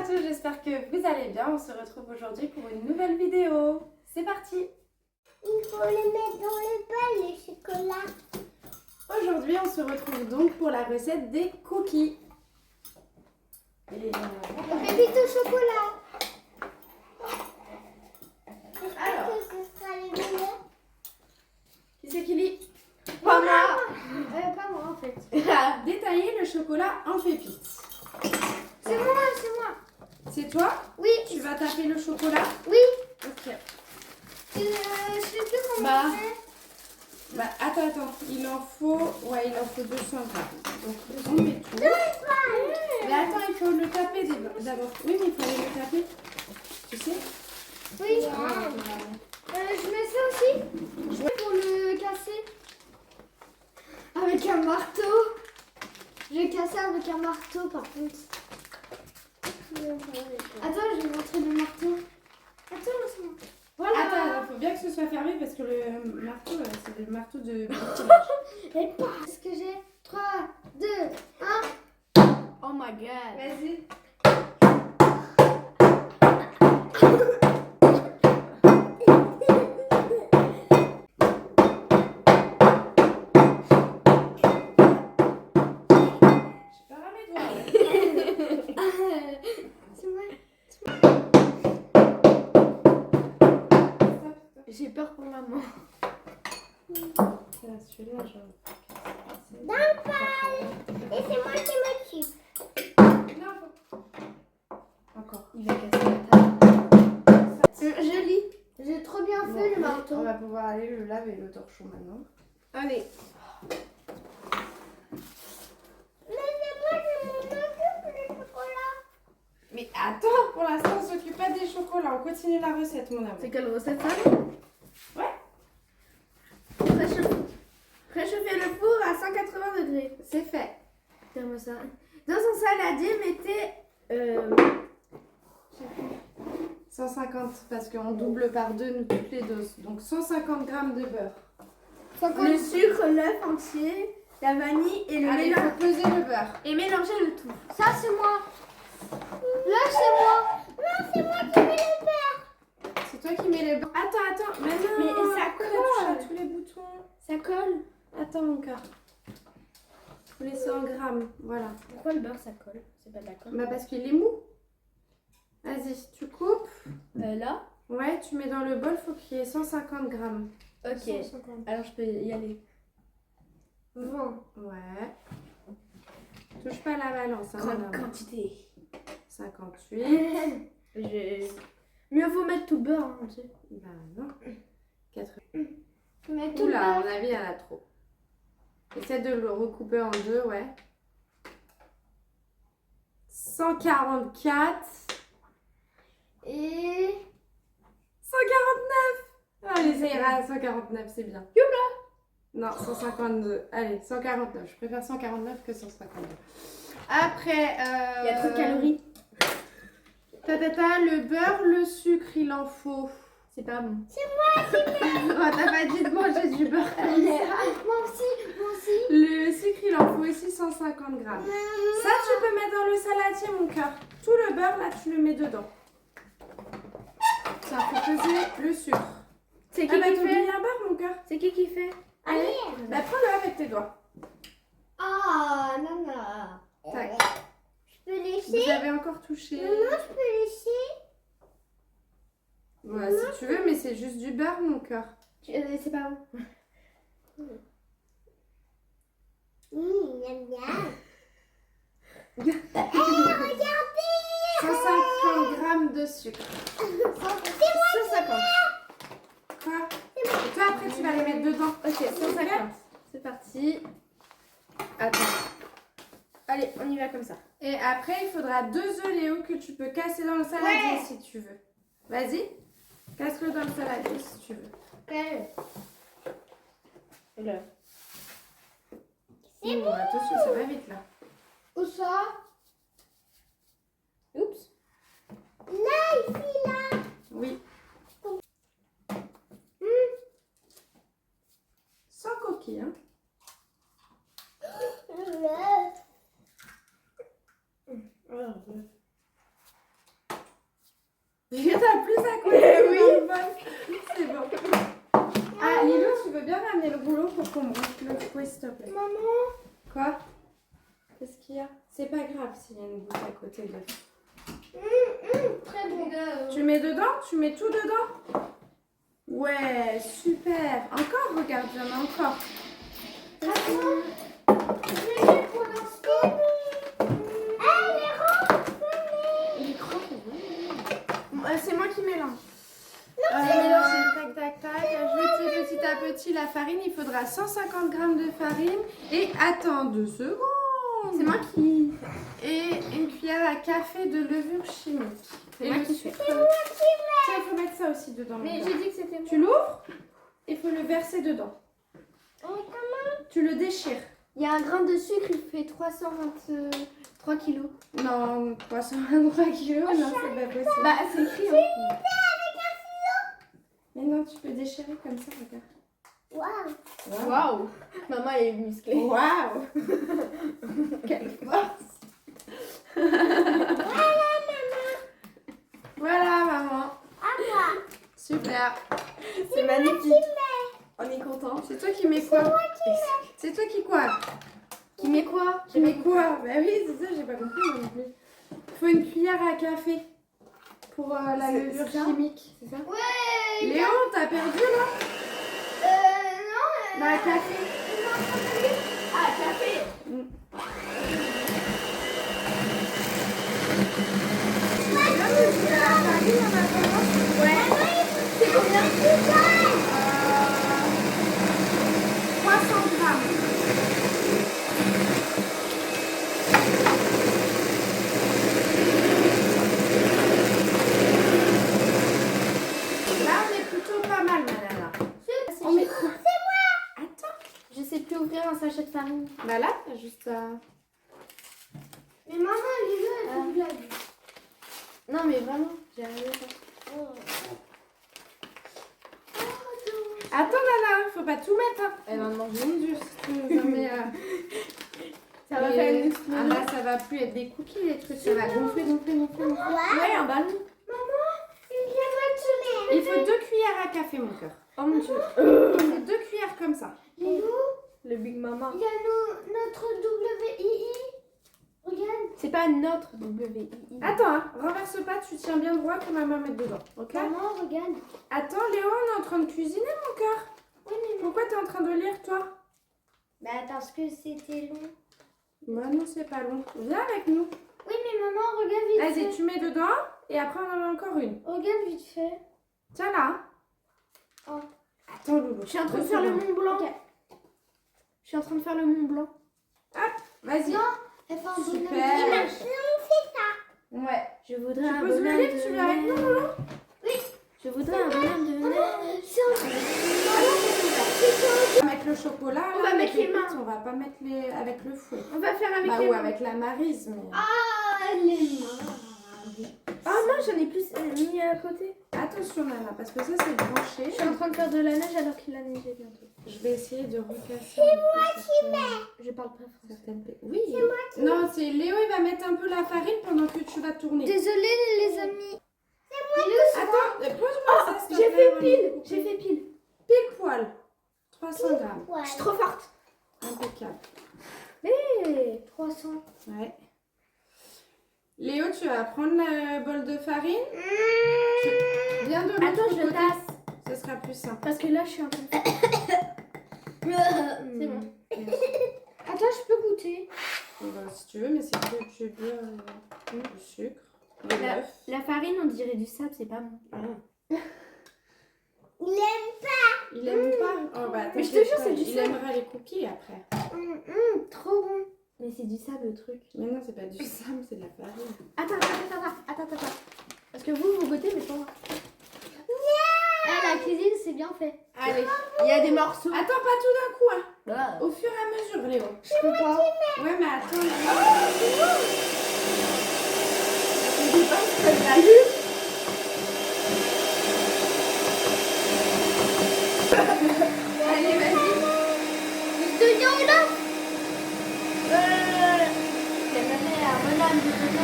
à tous, j'espère que vous allez bien. On se retrouve aujourd'hui pour une nouvelle vidéo. C'est parti. Il faut les mettre dans le bol, les chocolats. Aujourd'hui, on se retrouve donc pour la recette des cookies. Et Pépites au chocolat. alors, Est-ce que ce sera les meilleurs? qui c'est qui lit? Pas moi. Pas moi en fait. Détailler le chocolat en pépites. C'est moi, c'est moi. C'est toi? Oui. Tu vas taper le chocolat? Oui. Ok. Je sais plus comment Bah. on fait. Bah attends, il en faut 200 grammes. Donc on met tout. Mais attends, il faut le taper d'abord. Oui, mais il faut aller le taper. Tu sais? Oui. Je mets ça aussi. Je mets pour le casser. Avec un marteau. Je vais casser avec un marteau par contre. Attends, je vais montrer le marteau. Attends, laisse-moi. Voilà. Attends, il faut bien que ce soit fermé parce que le marteau, c'est le marteau de Et pas. Est-ce que j'ai 3, 2, 1. Oh my god. Vas-y. J'ai peur pour maman. Celui-là, Dans le pal. Et c'est moi qui m'occupe. Non, encore. Il va casser la table. Joli. J'ai trop bien fait le marteau. On va pouvoir aller le laver le torchon maintenant. Allez. Mais c'est moi qui m'occupe du chocolat. Mais attends, pour l'instant, on s'occupe pas des chocolats. On continue la recette, mon amour. C'est quelle recette ça? Ouais. Réchauffer le four à 180 degrés. C'est fait. Regarde-moi ça. Dans un saladier, mettez 150 parce qu'on double par deux nous toutes les doses. Donc 150 grammes de beurre. le sucre, l'œuf entier, la vanille et le Allez, il mélange. faut peser le beurre. Et mélanger le tout. Ça, c'est moi. Là, c'est moi. Non, c'est moi qui mets le beurre. C'est toi qui mets le beurre. Attends. Mais non. Mais ça pourquoi colle. tu touches à tous les boutons. Ça colle. Attends, mon cœur. Faut les 100 grammes. Voilà. Pourquoi le beurre, ça colle? C'est pas d'accord. Bah parce qu'il est mou. Vas-y, tu coupes. Là. Ouais, tu mets dans le bol, faut qu'il y ait 150 grammes. Ok. 150. Alors, je peux y aller. 20. Ouais. Touche pas à la balance. Hein, madame. Quantité. 58. Mieux vaut mettre tout le beurre, hein, tu sais. Bah non. 80. Mais tout Oula, à le mon beurre. avis, il y en a trop. Essaie de le recouper en deux, ouais. 144. Et 149. Allez, ça ira à 149, c'est bien. Youla. Non, 152. Allez, 149. Je préfère 149 que 152. Après, il y a trop de calories. Le beurre, le sucre, il en faut. C'est pas bon. Oh, t'as pas dit de manger du beurre comme ça. Moi aussi. Le sucre, il en faut aussi 150 grammes. Ça, tu peux mettre dans le saladier, mon cœur. Tout le beurre, là, tu le mets dedans. Ça, faut peser le sucre. C'est qui Ah bah, qui t'oublies fait? un beurre, mon cœur. C'est qui fait? Allez. Bah, prends-le avec tes doigts. Ah, non. Tac. Je peux lécher? Vous avez encore touché. Maman, je peux lécher? Ouais, si tu veux, mais c'est juste du beurre, mon cœur. C'est pas bon. Miam miam. Regardez! 150 grammes de sucre. C'est moi 150. Quoi? Et toi, après, tu vas les mettre dedans. Ok, 150. C'est parti. Attends. Allez, on y va comme ça. Et après, il faudra 2 œufs, Léo, que tu peux casser dans le saladier si tu veux. Vas-y. Casse-le dans le saladier si tu veux. Là. C'est bon. Attention, ça va vite là. Où ça? Oups. Là, ici, là. Oui. Sans coquille, hein. T'as plus à quoi dans le bol. C'est bon. Ah, Lilo, tu veux bien ramener le rouleau pour qu'on me rentre le fouet, s'il te plaît? Maman. Quoi? Qu'est-ce qu'il y a? C'est pas grave s'il y a une goutte à côté de... Très bon. Tu mets dedans? Tu mets tout dedans? Ouais, super. Encore, regarde, il y en a encore. Attends. Je vais pour l'instant. C'est moi qui mélange. Tac, tac, tac. Ajouter petit à petit la farine. Il faudra 150 g de farine. Et attends 2 secondes. C'est moi qui... Et une cuillère à café de levure chimique. C'est Et moi le qui sucre. fais. Tiens, il faut mettre ça aussi dedans. Mais mon j'ai gars. dit que c'était moi. Tu l'ouvres. Il faut le verser dedans. Tu le déchires. Il y a un grain de sucre, il fait 323 kilos. Non, 323 kilos. Non, c'est pas possible. Bah, c'est écrit. Hein. Mais non, tu peux déchirer comme ça, regarde. Waouh. Waouh. Maman, elle est musclée. Waouh. Quelle force. Voilà, maman. Super. C'est magnifique. On est content. C'est toi qui mets quoi? C'est toi qui quoi? Qui met quoi? Qui mets quoi? Bah oui, c'est ça, j'ai pas compris moi non plus. Il faut une cuillère à café pour la levure chimique. C'est ça? Ouais. Léo, t'as perdu là? Non. Bah, café. Ah, café. Ouais. C'est combien? 300 grammes. Là, on est plutôt pas mal, Manana. On met quoi? Attends. Je sais plus ouvrir un sachet de farine. Bah là, t'as juste à... Mais maman, elle est là, elle blague. Non, mais vraiment, j'ai arrivé à ça. Attends, Nana, faut pas tout mettre. Hein. Elle en mange une dure si tu nous en mets... Ça va faire une explosion. Ah là, ça va plus être des cookies, les trucs. Ça va gonfler. Ouais, un ballon. Maman, il Il faut 2 cuillères à café, mon cœur. Oh mon Dieu. Il faut 2 cuillères comme ça. Le Big Mama. Il y a notre WII. Regarde. C'est pas notre WII. Attends, hein, renverse pas, tu tiens bien droit que maman mette dedans. Ok? Maman, regarde. Attends, Léo, on est en train de cuisiner, mon cœur. Oui, mais Pourquoi t'es en train de lire, toi? bah parce que c'était long. Bah non, c'est pas long. Viens avec nous. Oui, mais maman, regarde vite Vas-y, fait. tu mets dedans et après on en met encore une. Regarde vite fait. Tiens là. Oh. Attends, Loulou. Je suis en train de faire le Mont Blanc. Ok. Je suis en train de faire le Mont Blanc. Hop, vas-y. Non, elle fait un bonhomme. Super. de... Ouais. Je voudrais Tu un poses le bonhomme livre, de tu viens avec nous, Loulou? Je voudrais un bonhomme de neige. On va mettre le chocolat. On là, va avec mettre les mains. petites, on va pas mettre les avec le fouet. On va faire avec Bah les ou mains. avec la maryse, mais... Ah, les mains. Ah non, j'en ai plus mis à côté. Attention, Nana, parce que ça, c'est branché. Je suis en train de faire de la neige alors qu'il a neigé bientôt. Je vais essayer de recasser. C'est moi qui mets. Je parle pas français. Oui. C'est moi qui Non, c'est Léo, il va mettre un peu la farine pendant que tu vas tourner. Désolée les amis. Attends, pose-moi ça, s'il te J'ai plaît, fait pile. Marie. J'ai fait pile. Pile poil. 300 grammes. Je suis trop forte. Impeccable. Mais 300. Ouais. Léo, tu vas prendre le bol de farine. Viens de l'autre Attends, je le côté. tasse. Ce sera plus simple. Parce que là, je suis en train de... C'est bon. Attends, je peux goûter. Bah, si tu veux, mais c'est que tu veux du sucre, de l'œuf. La farine, on dirait du sable, c'est pas bon. Ah. Il aime pas. Oh, bah, Mais je te jure, t'inquiète c'est pas, du Il sable. aimera les cookies après. Trop bon. Mais c'est du sable le truc. Mais non, c'est pas du sable, c'est de la farine. Attends. Parce que vous goûtez, mais pas moi. Ah, la cuisine, c'est bien fait. Allez. Il y a des morceaux. Attends, pas tout d'un coup, hein. Ah. Au fur et à mesure, Léo. Je peux pas. Ouais, mais attends. Allez, vas-y. Studio là. J'aimerais un bonhomme de neige.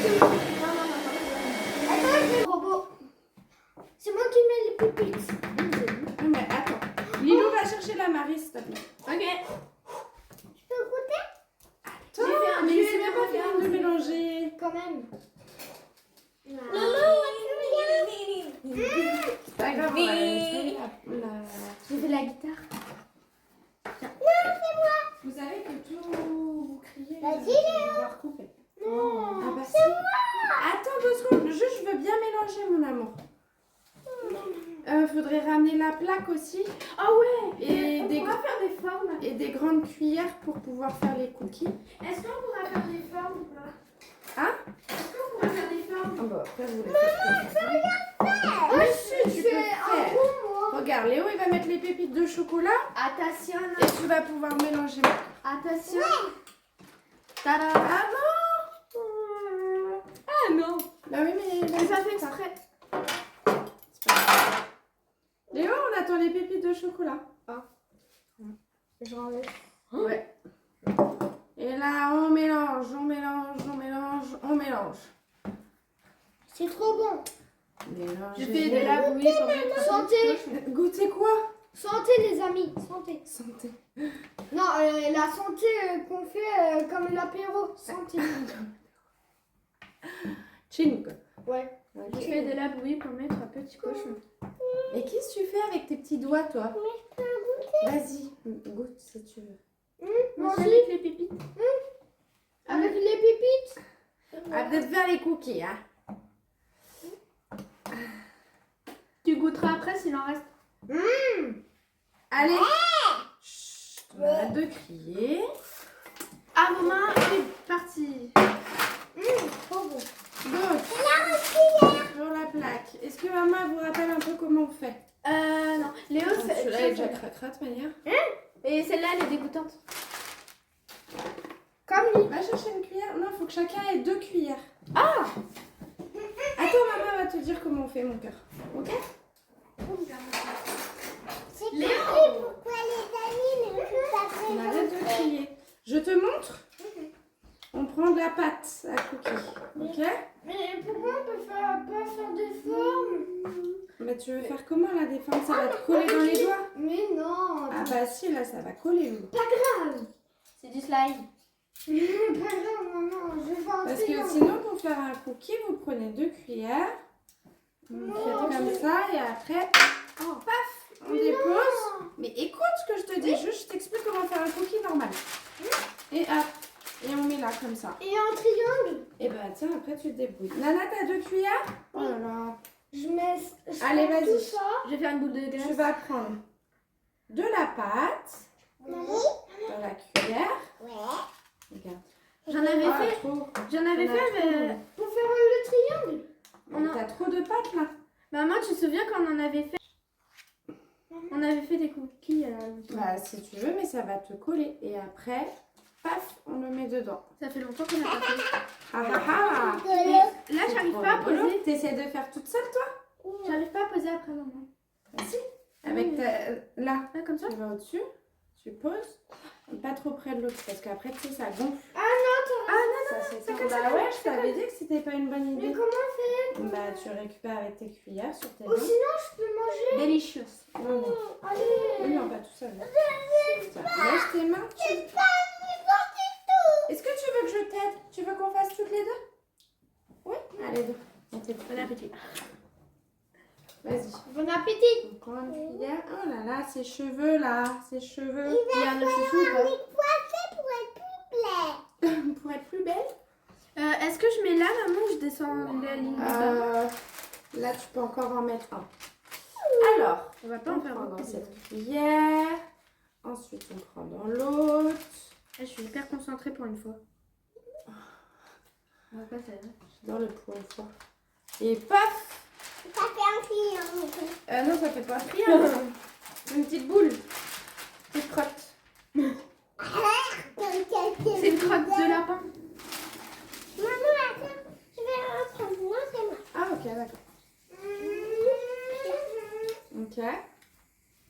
Non. viens de mélanger. Quand même. C'est pas grave, on va laisser la... J'ai fait la guitare. Vous savez que tout vous criez, Vas-y, je vais devoir couper. Non. Ah bah si. Attends 2 secondes, juste je veux bien mélanger mon amour. Faudrait ramener la plaque aussi. Ah ouais. Et On des, pourra faire des formes. et des grandes cuillères pour pouvoir faire les cookies. Est-ce qu'on pourra faire des formes ou pas? Hein? Est-ce qu'on pourra faire des formes? Ah bah après vous les faites comme ça. Mais si, tu peux faire. moi. Regarde, Léo il va mettre les pépites de chocolat Attention. et tu vas pouvoir mélanger. Attention. Tada. Ah non! Ah non. Bah oui mais... Mais ça fait exprès. C'est pas grave. Léo on attend les pépites de chocolat. Je renlève. Ouais. Et là, on mélange, on mélange, on mélange, on mélange. C'est trop bon. Mélange. Je fais de la bouillie pour mettre. Santé. Goûtez quoi? Santé les amis. Santé. Santé. Non, la santé qu'on fait comme l'apéro. Santé. Chin quoi. Ouais. Je fais de la bouillie pour mettre un petit cochon. Et qu'est-ce que tu fais avec tes petits doigts toi? Vas-y, goûte si tu veux. Moi aussi. Avec les pépites. Avec les pépites. Ah, peut-être faire les cookies, hein. Tu goûteras après s'il en reste. Allez. Chut, on arrête de crier. À vos mains, c'est parti. Trop bon. Donc, sur la plaque. Est-ce que maman vous rappelle un peu comment on fait? Non. Léo, c'est. Celui-là est déjà cracra de toute manière. Et celle-là, elle est dégoûtante. Comme lui. Va chercher une cuillère. Non, il faut que chacun ait 2 cuillères. Ah. Attends, maman va te dire comment on fait mon cœur. Ok? Léo. Pourquoi les amis ne jouent pas On arrête de crier. Je te montre. On prend de la pâte à cookies. Ok? Mais pourquoi on peut pas faire des formes? Mais tu veux faire comment là des formes? Ça va te coller dans les doigts? Mais non. Ah bah si, là ça va coller. Loulou. Pas grave. C'est du slime. Pas grave, maman. Je vais faire un Parce que triangle. sinon, pour faire un cookie, vous prenez 2 cuillères. Vous faites comme ça et après, oh, paf, on dépose. Mais écoute ce que je te dis, juste je t'explique comment faire un cookie normal. Et hop, et on met là comme ça. Et un triangle. Et bah tiens, après tu te débrouilles. Nana, t'as 2 cuillères? Oh là là. Je mets. Allez, prends vas-y. tout ça. Je vais faire une boule de glace. Tu vas prendre de la pâte dans la cuillère. Regarde. J'en avais Ah, fait. trop. J'en avais On a fait trop. mais pour faire le triangle. Mais t'as trop de pâte là. Maman, tu te souviens quand on en avait fait? On avait fait des cookies. Bah si tu veux, mais ça va te coller. Et après, paf, on le met dedans. Ça fait longtemps qu'on a pas fait. Ah ah ah. Mais là, j'arrive Trop pas à rigolo. poser. T'essaies de faire toute seule toi? J'arrive pas à poser après maman. Bah, si. Avec ta... Là, Ah, comme ça? tu vas au-dessus, tu poses. Et pas trop près de l'autre parce qu'après tu sais ça gonfle. Ah non, Ça c'est comme ça, Bah comme ouais, ça, je t'avais dit que c'était pas une bonne mais idée. comment on fait? Bah tu récupères avec tes cuillères sur tes Ou mains. sinon, je peux manger. Délicieux. Non, non. Allez. Oui, non, pas tout seul. Tiens, lèche tes mains. Est-ce que tu veux que je t'aide? Tu veux qu'on fasse toutes les deux? Oui? Allez, deux. Bon appétit. Vas-y. Bon appétit. On prend une cuillère. Oh là là, ses cheveux là, ses cheveux. Il y a un chouchou ou pas? Pour être plus belle. Est-ce que je mets là, maman, ou je descends la ligne? Là, tu peux encore en mettre un. Alors, On va pas on en faire prend dans beaucoup. cette cuillère. Ensuite, on prend dans l'autre. Je suis hyper concentrée pour une fois. On va pas faire. Dans le pour une fois. Et paf! Non, ça fait pas triangle. Une petite boule. Petite crotte. C'est une crotte de lapin. Ah, ok, d'accord. Ok.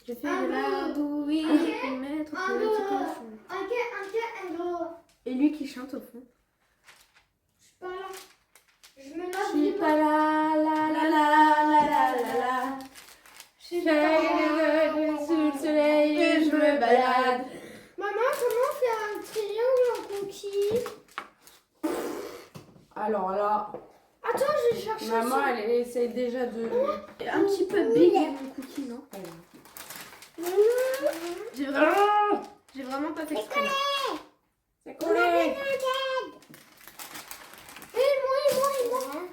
Je fais de la bouillie pour mettre Un, le deux. petit cochon. Et lui qui chante au fond. Je me Je lave suis les pas là, la la la la la la la. Je suis sous le soleil et je me balade. Maman, comment faire un triangle en cookie? Alors là, Attends, je cherche maman, elle essaye déjà de... un petit peu big mon cookie, non? J'ai vraiment pas fait exprès. C'est collé.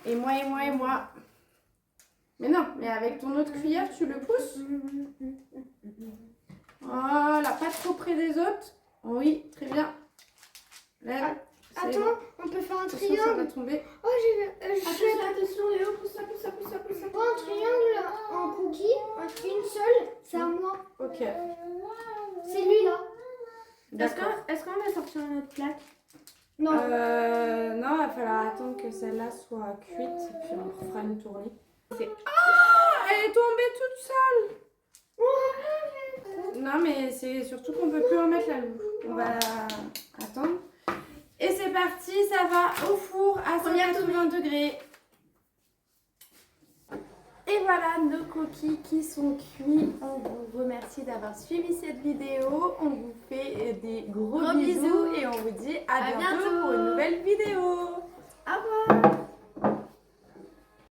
Et moi. Et moi. Mais non, mais avec ton autre cuillère, tu le pousses. Voilà, pas trop près des autres. Oui, très bien. Là, c'est Attends, bon. on peut faire un Attention, ça va triangle. tomber. Oh, Attention, Léo, pousse ça. je fais pas un triangle en cookie, une seule, c'est à moi. Ok, C'est lui là. d'accord. Est-ce qu'on va sortir une autre plaque? Non. Non, il va falloir attendre que celle-là soit cuite et puis on refera une tournée. Ah, elle est tombée toute seule. Non, mais c'est surtout qu'on peut plus en mettre la loupe. On va attendre. Et c'est parti, ça va au four à 180 degrés. Et voilà nos cookies qui sont cuits. On vous remercie d'avoir suivi cette vidéo. On vous fait des gros bisous et on vous dit à bientôt pour une nouvelle vidéo. Au revoir.